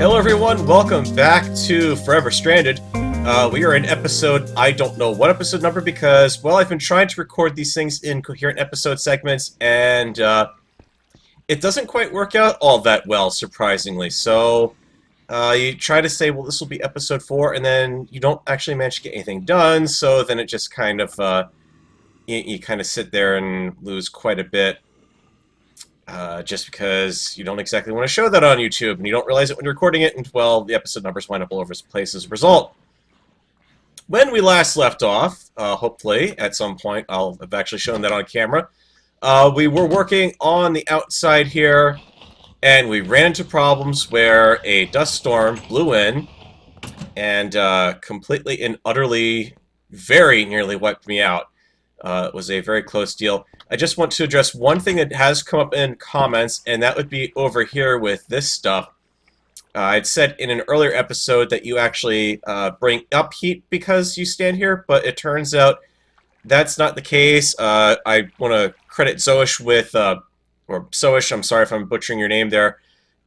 Hello everyone, welcome back to Forever Stranded. We are in episode, I don't know what episode number because, well, I've been trying to record these things in coherent episode segments, and it doesn't quite work out all that well, surprisingly. So, you try to say, well, this will be episode 4, and then you don't actually manage to get anything done, so then it just kind of, you kind of sit there and lose quite a bit. Just because you don't exactly want to show that on YouTube, and you don't realize it when you're recording it, and, well, the episode numbers wind up all over the place as a result. When we last left off, hopefully, at some point, I'll have actually shown that on camera, we were working on the outside here, and we ran into problems where a dust storm blew in, and completely and utterly, very nearly wiped me out. It was a very close deal. I just want to address one thing that has come up in comments, and that would be over here with this stuff. I'd said in an earlier episode that you actually bring up heat because you stand here, but it turns out that's not the case. I want to credit Zoish with, or Soish, I'm sorry if I'm butchering your name there.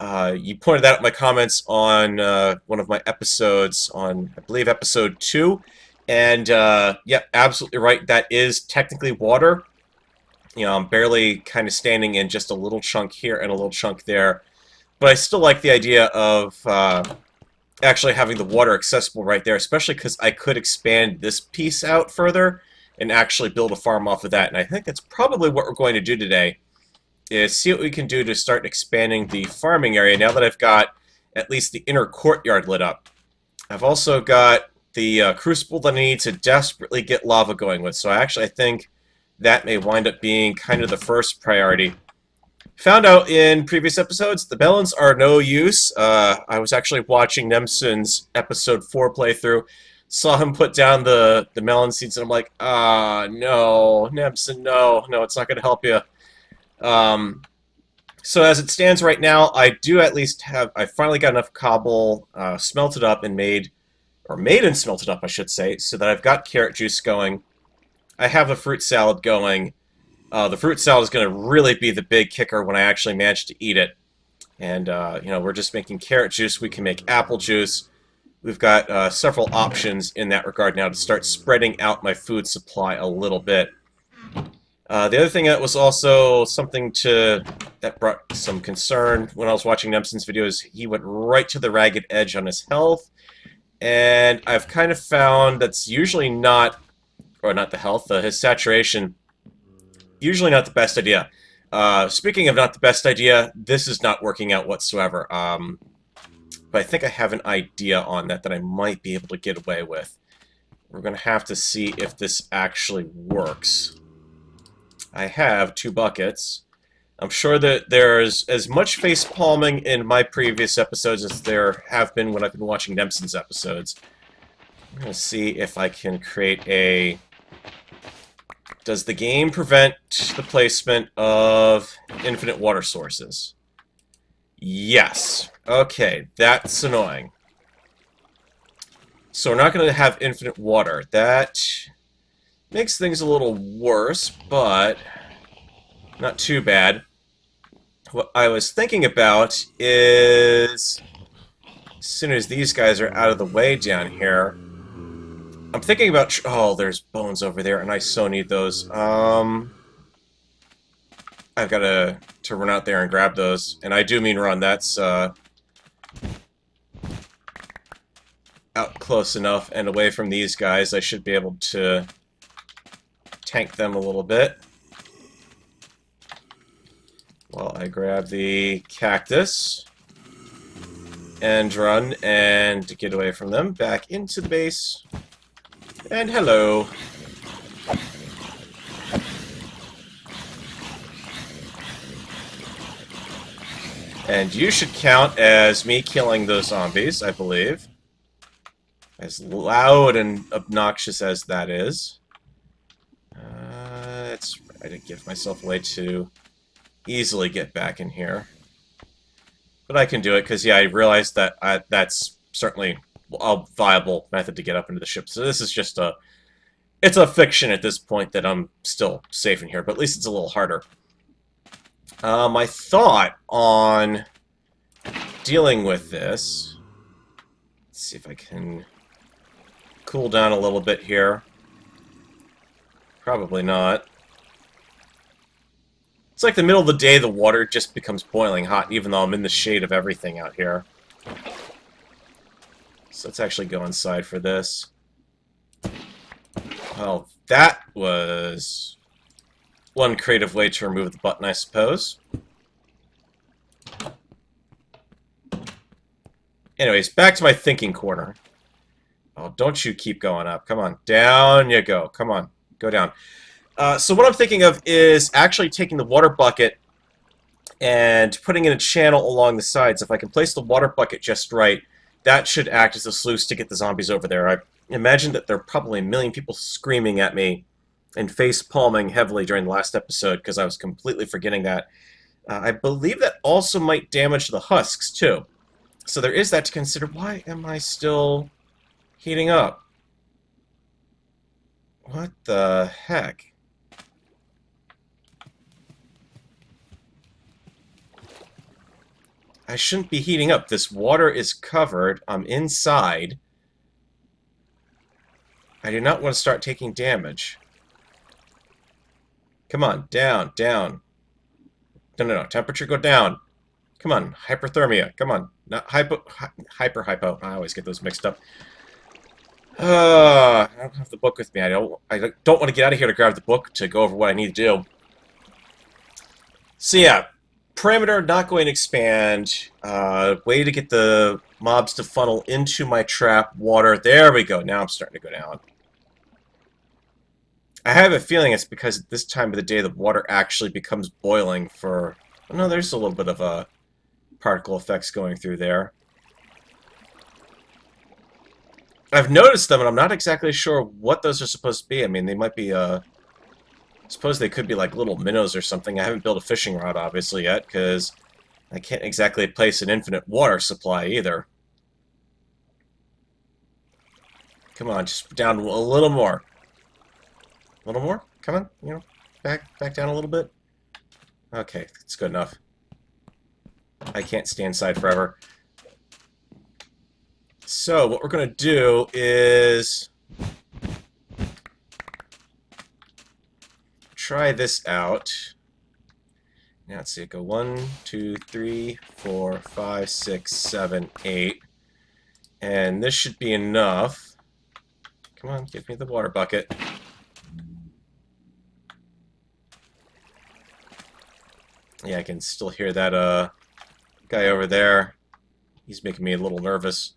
You pointed that out in my comments on one of my episodes on, I believe, episode 2. And, yeah, absolutely right. That is technically water. You know, I'm barely kind of standing in just a little chunk here and a little chunk there. But I still like the idea of actually having the water accessible right there, especially because I could expand this piece out further and actually build a farm off of that. And I think that's probably what we're going to do today, is see what we can do to start expanding the farming area now that I've got at least the inner courtyard lit up. I've also got the crucible that I need to desperately get lava going with. So I think that may wind up being kind of the first priority. Found out in previous episodes, the melons are no use. I was actually watching Nemson's episode 4 playthrough, saw him put down the melon seeds, and I'm like, no, Nemson, no, it's not going to help you. So as it stands right now, I do at least have, I finally got enough cobble smelted up and made and smelted up, I should say, so that I've got carrot juice going. I have a fruit salad going. The fruit salad is going to really be the big kicker when I actually manage to eat it. And, you know, we're just making carrot juice. We can make apple juice. We've got several options in that regard now to start spreading out my food supply a little bit. The other thing that was also something that brought some concern when I was watching Nemson's videos, he went right to the ragged edge on his health. And I've kind of found that's usually not, or not the health, his saturation, usually not the best idea. Speaking of not the best idea, this is not working out whatsoever. But I think I have an idea on that I might be able to get away with. We're going to have to see if this actually works. I have 2 buckets. I'm sure that there's as much face palming in my previous episodes as there have been when I've been watching Nemson's episodes. I'm going to see if I can create a... Does the game prevent the placement of infinite water sources? Yes. Okay, that's annoying. So we're not going to have infinite water. That makes things a little worse, but not too bad. What I was thinking about is, as soon as these guys are out of the way down here, I'm thinking about... Oh, there's bones over there, and I so need those. I've got to run out there and grab those. And I do mean run. That's out close enough and away from these guys. I should be able to tank them a little bit. Well, I grab the cactus and run and get away from them. Back into the base. And hello. And you should count as me killing those zombies, I believe. As loud and obnoxious as that is. I didn't give myself a way to easily get back in here. But I can do it, because, yeah, I realized that that's certainly a viable method to get up into the ship. So this is just it's a fiction at this point that I'm still safe in here, but at least it's a little harder. My thought on dealing with this. Let's see if I can cool down a little bit here. Probably not. It's like the middle of the day, the water just becomes boiling hot, even though I'm in the shade of everything out here. So let's actually go inside for this. Well, that was one creative way to remove the button, I suppose. Anyways, back to my thinking corner. Oh, don't you keep going up. Come on. Down you go. Come on. Go down. So what I'm thinking of is actually taking the water bucket and putting in a channel along the sides. If I can place the water bucket just right, that should act as a sluice to get the zombies over there. I imagine that there are probably a million people screaming at me and face-palming heavily during the last episode because I was completely forgetting that. I believe that also might damage the husks, too. So there is that to consider. Why am I still heating up? What the heck? I shouldn't be heating up. This water is covered. I'm inside. I do not want to start taking damage. Come on, down, down. No. Temperature go down. Come on, hyperthermia. Come on. Not hypo. Hypo. I always get those mixed up. I don't have the book with me. I don't want to get out of here to grab the book to go over what I need to do. So yeah, parameter not going to expand. Way to get the mobs to funnel into my trap water. There we go. Now I'm starting to go down. I have a feeling it's because at this time of the day the water actually becomes boiling for... Oh, no, there's a little bit of particle effects going through there. I've noticed them, and I'm not exactly sure what those are supposed to be. I mean, they might be, I suppose they could be like little minnows or something. I haven't built a fishing rod, obviously, yet, because I can't exactly place an infinite water supply, either. Come on, just down a little more. A little more? Come on, you know, back down a little bit. Okay, that's good enough. I can't stay inside forever. So, what we're going to do is try this out. Now, let's see, go 1, 2, 3, 4, 5, 6, 7, 8. And this should be enough. Come on, give me the water bucket. Yeah, I can still hear that guy over there. He's making me a little nervous.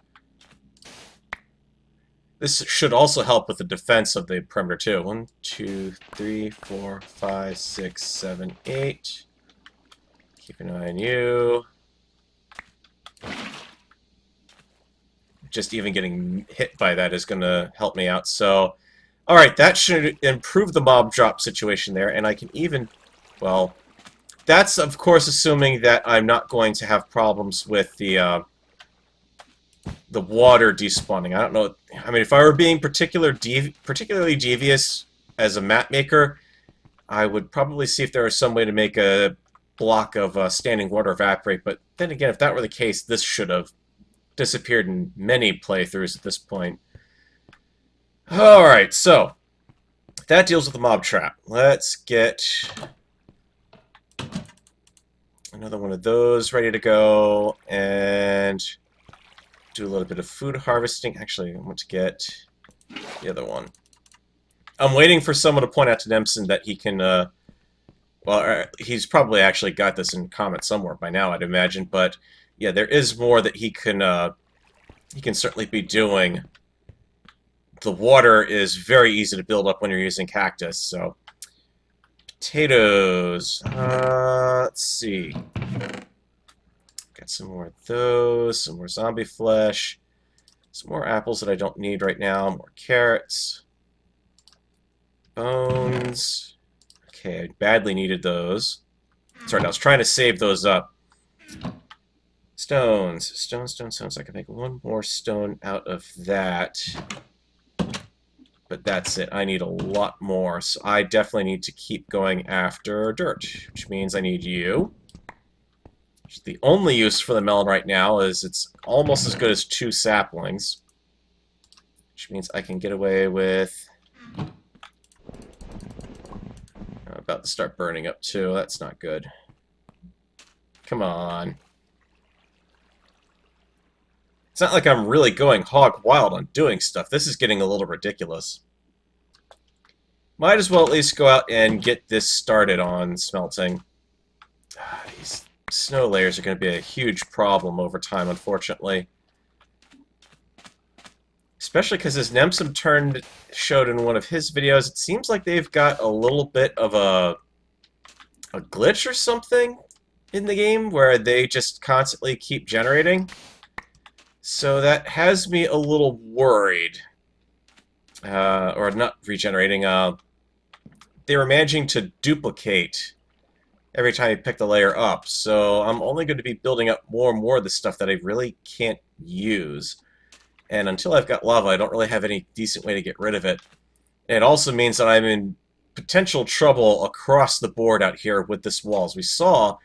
This should also help with the defense of the perimeter, too. 1, 2, 3, 4, 5, 6, 7, 8. Keep an eye on you. Just even getting hit by that is going to help me out. So, alright, that should improve the mob drop situation there. And I can even, well, that's, of course, assuming that I'm not going to have problems with the water despawning. I don't know. I mean, if I were being particularly devious as a map maker, I would probably see if there was some way to make a block of standing water evaporate. But then again, if that were the case, this should have disappeared in many playthroughs at this point. Alright, so that deals with the mob trap. Let's get another one of those ready to go, and do a little bit of food harvesting. Actually, I want to get the other one. I'm waiting for someone to point out to Nemson that he can, well, he's probably actually got this in comment somewhere by now, I'd imagine, but yeah, there is more that he can certainly be doing. The water is very easy to build up when you're using cactus, so... Potatoes. Let's see. Got some more of those, some more zombie flesh, some more apples that I don't need right now, more carrots, bones. Okay, I badly needed those. That's right, I was trying to save those up. Stones. Stones. I can make one more stone out of that. But that's it. I need a lot more, so I definitely need to keep going after dirt, which means I need you, The only use for the melon right now is it's almost as good as 2 saplings, which means I can get away with... I'm about to start burning up too. That's not good. Come on. It's not like I'm really going hog wild on doing stuff. This is getting a little ridiculous. Might as well at least go out and get this started on smelting. These snow layers are going to be a huge problem over time, unfortunately. Especially because as Nemsum showed in one of his videos, it seems like they've got a little bit of a glitch or something in the game where they just constantly keep generating. So that has me a little worried. Or not regenerating, they were managing to duplicate every time you pick the layer up, so I'm only going to be building up more and more of the stuff that I really can't use. And until I've got lava, I don't really have any decent way to get rid of it. And it also means that I'm in potential trouble across the board out here with this wall. As we saw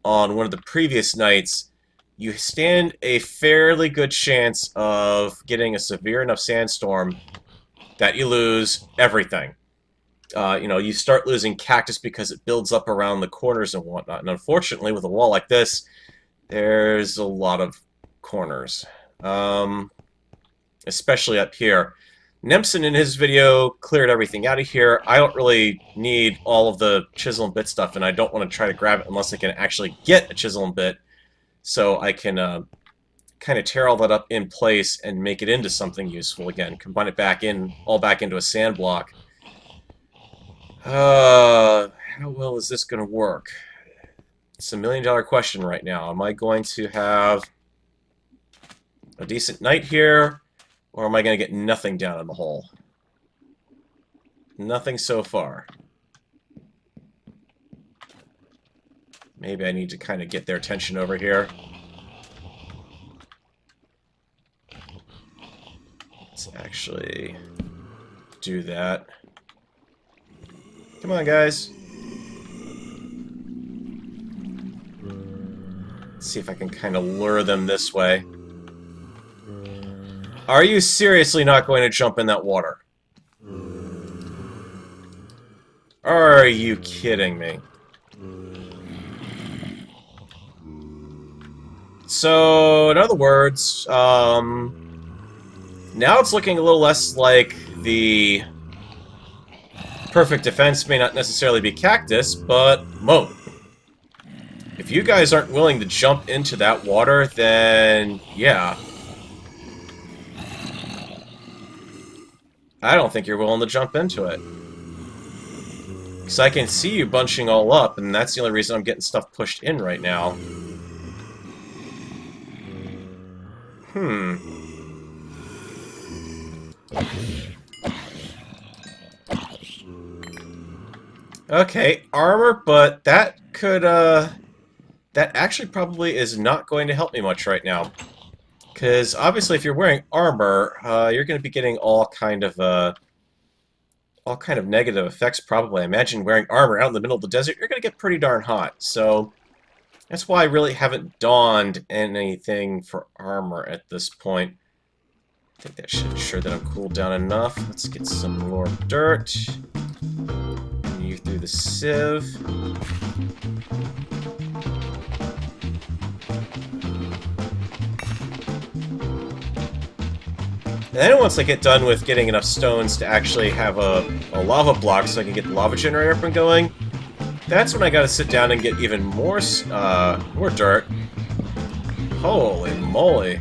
on one of the previous nights, you stand a fairly good chance of getting a severe enough sandstorm that you lose everything. You know, you start losing cactus because it builds up around the corners and whatnot. And unfortunately, with a wall like this, there's a lot of corners. Especially up here. Nemson in his video cleared everything out of here. I don't really need all of the chisel and bit stuff, and I don't want to try to grab it unless I can actually get a chisel and bit, so I can kind of tear all that up in place and make it into something useful again. Combine it all back into a sand block. How well is this going to work? It's a $1,000,000 question right now. Am I going to have a decent night here, or am I going to get nothing down in the hole? Nothing so far. Maybe I need to kind of get their attention over here. Let's actually do that. Come on, guys. Let's see if I can kind of lure them this way. Are you seriously not going to jump in that water? Are you kidding me? So, in other words, now it's looking a little less like the perfect defense may not necessarily be cactus, but moat. If you guys aren't willing to jump into that water, then yeah. I don't think you're willing to jump into it. Because I can see you bunching all up, and that's the only reason I'm getting stuff pushed in right now. Okay, armor, but that could, that actually probably is not going to help me much right now. Because, obviously, if you're wearing armor, you're going to be getting all kind of negative effects, probably. I imagine wearing armor out in the middle of the desert, you're going to get pretty darn hot. So, that's why I really haven't donned anything for armor at this point. I think that should ensure that I'm cooled down enough. Let's get some more dirt. You through the sieve. And then once I get done with getting enough stones to actually have a lava block so I can get the lava generator up and going, that's when I gotta sit down and get even more dirt. Holy moly.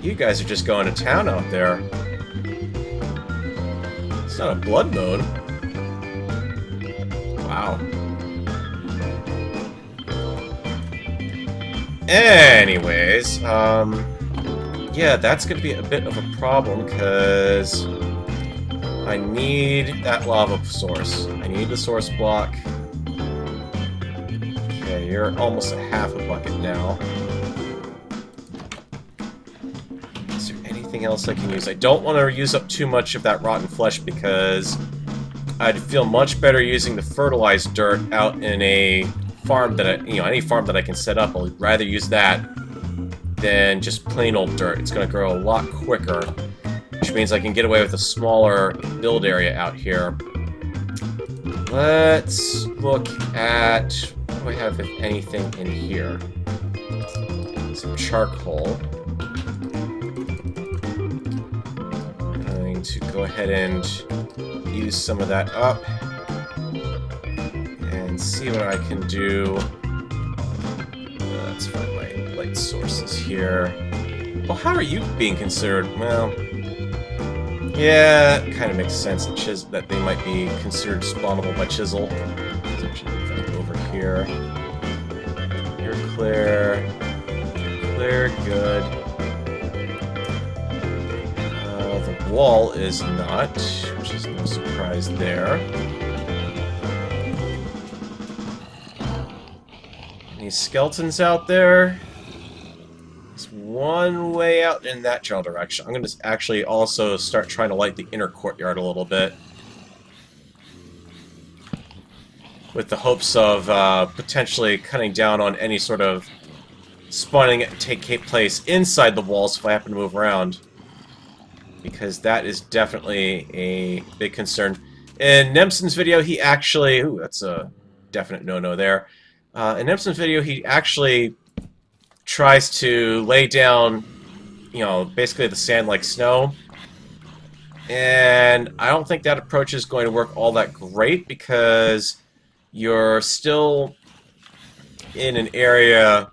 You guys are just going to town out there. It's not a blood moon. Wow. Anyways, yeah, that's going to be a bit of a problem, because I need that lava source. I need the source block. Okay, you're almost a half a bucket now. Is there anything else I can use? I don't want to use up too much of that rotten flesh, because I'd feel much better using the fertilized dirt out in a farm that any farm that I can set up. I'll rather use that than just plain old dirt. It's going to grow a lot quicker, which means I can get away with a smaller build area out here. Let's look at what do I have, if anything, in here. Some charcoal. I'm going to go ahead and use some of that up and see what I can do. Let's find my light sources here. Well, how are you being considered? Well, yeah, it kind of makes sense that they might be considered spawnable by chisel. Let's actually move that over here. You're clear. Clear, good. The wall is not, which is no surprise there. Any skeletons out there? There's one way out in that general direction. I'm going to actually also start trying to light the inner courtyard a little bit, with the hopes of potentially cutting down on any sort of spawning take place inside the walls if I happen to move around, because that is definitely a big concern. In Nemson's video, he actually... Ooh, that's a definite no-no there. In Nemson's video, he actually tries to lay down, basically the sand like snow. And I don't think that approach is going to work all that great, because you're still in an area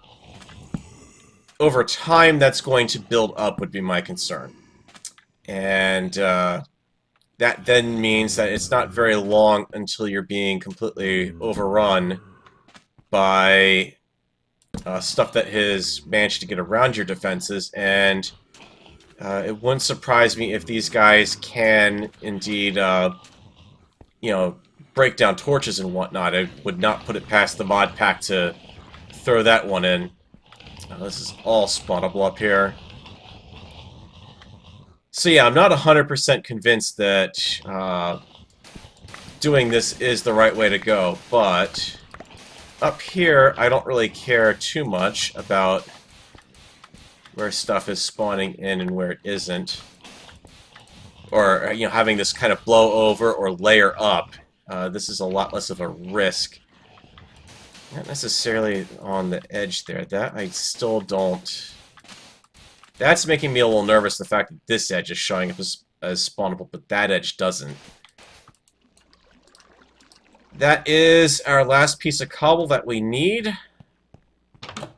over time that's going to build up, would be my concern. And that then means that it's not very long until you're being completely overrun by stuff that has managed to get around your defenses, and it wouldn't surprise me if these guys can indeed, break down torches and whatnot. I would not put it past the mod pack to throw that one in. This is all spawnable up here. So yeah, I'm not 100% convinced that doing this is the right way to go, but up here, I don't really care too much about where stuff is spawning in and where it isn't. Or, having this kind of blow over or layer up. This is a lot less of a risk. Not necessarily on the edge there. That I still don't... That's making me a little nervous, the fact that this edge is showing up as spawnable, but that edge doesn't. That is our last piece of cobble that we need.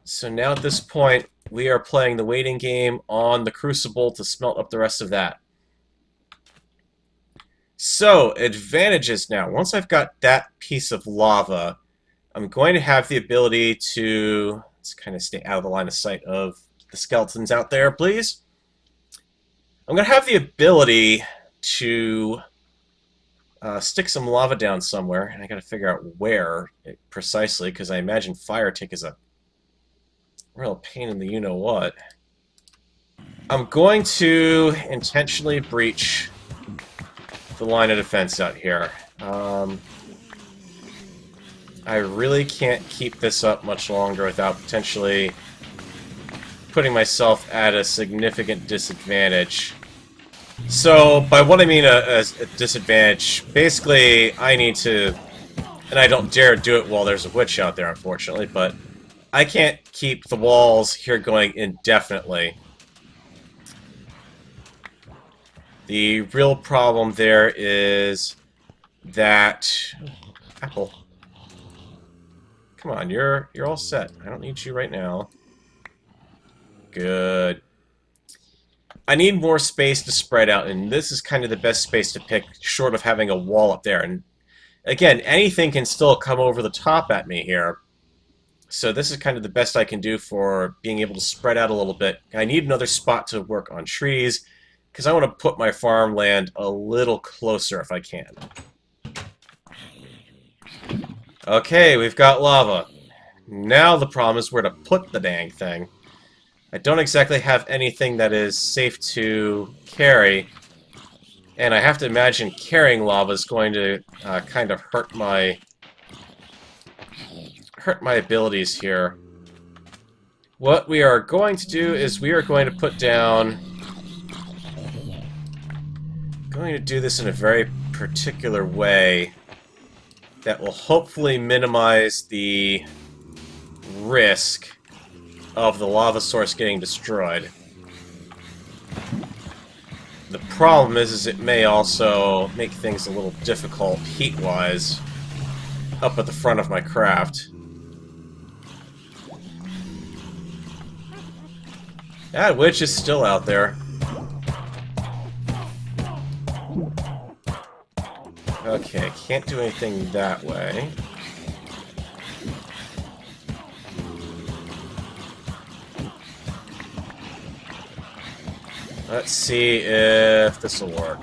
So now at this point, we are playing the waiting game on the crucible to smelt up the rest of that. So, advantages now. Once I've got that piece of lava, I'm going to have the ability to... Let's kind of stay out of the line of sight of the skeletons out there, please. I'm going to have the ability to stick some lava down somewhere, and I got to figure out where precisely, because I imagine fire tick is a real pain in the you-know-what. I'm going to intentionally breach the line of defense out here. I really can't keep this up much longer without potentially putting myself at a significant disadvantage. So, by what I mean a disadvantage, basically I need to, and I don't dare do it while there's a witch out there, unfortunately, but I can't keep the walls here going indefinitely. The real problem there is that... Apple. Come on, you're all set. I don't need you right now. Good. I need more space to spread out, and this is kind of the best space to pick, short of having a wall up there. And again, anything can still come over the top at me here. So this is kind of the best I can do for being able to spread out a little bit. I need another spot to work on trees, because I want to put my farmland a little closer if I can. Okay, we've got lava. Now the problem is where to put the dang thing. I don't exactly have anything that is safe to carry, And I have to imagine carrying lava is going to kind of hurt my abilities here. What we are going to do is we are going to put down... going to do this in a very particular way that will hopefully minimize the risk of the lava source getting destroyed. The problem is it may also make things a little difficult heat-wise up at the front of my craft. That witch is still out there. Okay, can't do anything that way. Let's see if this will work.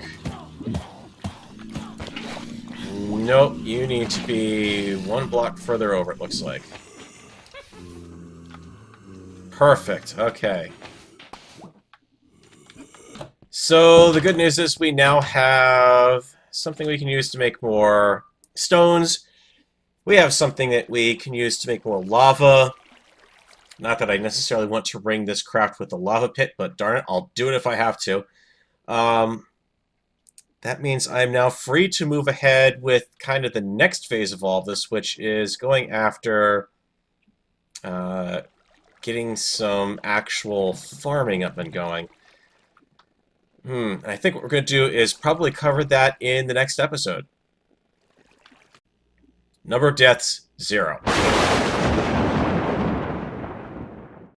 Nope, you need to be one block further over, it looks like. Perfect, okay. So, the good news is we now have something we can use to make more stones. We have something that we can use to make more lava. Not that I necessarily want to ring this craft with a lava pit, but darn it, I'll do it if I have to. That means I'm now free to move ahead with kind of the next phase of all of this, which is going after getting some actual farming up and going. I think what we're going to do is probably cover that in the next episode. Number of deaths, 0.